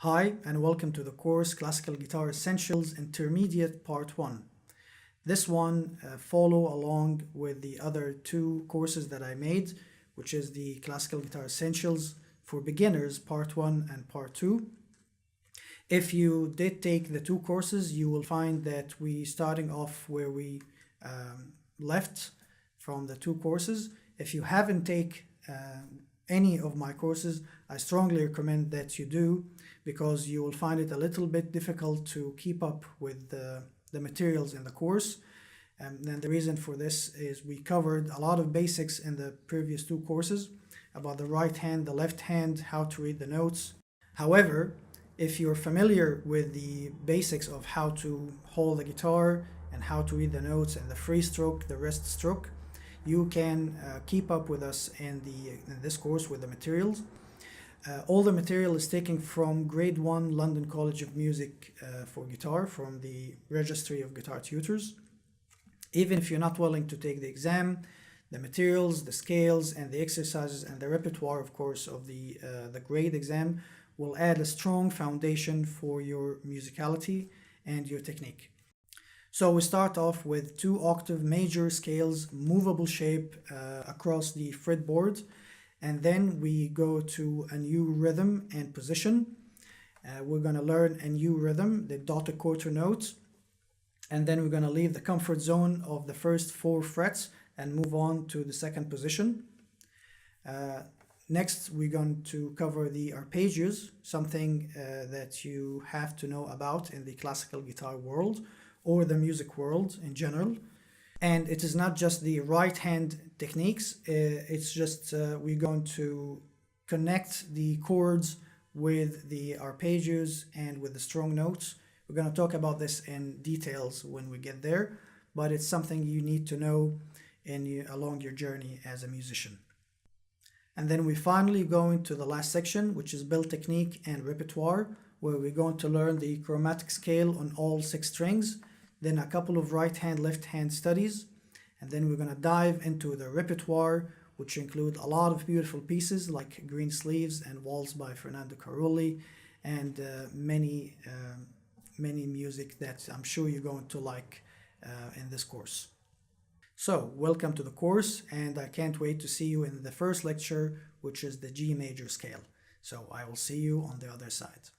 Hi, and welcome to the course Classical Guitar Essentials Intermediate Part 1. This one follow along with the other two courses that I made, which is the Classical Guitar Essentials for Beginners Part 1 and Part 2. If you did take the two courses, you will find that we starting off where we left from the two courses. If you haven't take any of my courses, I strongly recommend that you do, because you will find it a little bit difficult to keep up with the materials in the course. And the reason for this is we covered a lot of basics in the previous two courses about the right hand, the left hand, how to read the notes. However, if you're familiar with the basics of how to hold the guitar and how to read the notes and the free stroke, the rest stroke, you can keep up with us in this course with the materials. All the material is taken from Grade 1 London College of Music for guitar, from the Registry of Guitar Tutors. Even if you're not willing to take the exam, the materials, the scales, and the exercises and the repertoire, of course, of the grade exam will add a strong foundation for your musicality and your technique. So we start off with 2-octave major scales, movable shape across the fretboard. And then we go to a new rhythm and position. We're going to learn a new rhythm, the dotted quarter notes. And then we're going to leave the comfort zone of the first 4 frets and move on to the second position. Next, we're going to cover the arpeggios, something that you have to know about in the classical guitar world or the music world in general. And it is not just the right hand techniques, it's just we're going to connect the chords with the arpeggios and with the strong notes. We're going to talk about this in details when we get there, but it's something you need to know along your journey as a musician. And then we finally go into the last section, which is bell technique and repertoire, where we're going to learn the chromatic scale on all 6 strings. Then a couple of right hand, left hand studies. And then we're going to dive into the repertoire, which include a lot of beautiful pieces like Green Sleeves and Waltz by Fernando Carulli, and many music that I'm sure you're going to like in this course. So welcome to the course, and I can't wait to see you in the first lecture, which is the G major scale. So I will see you on the other side.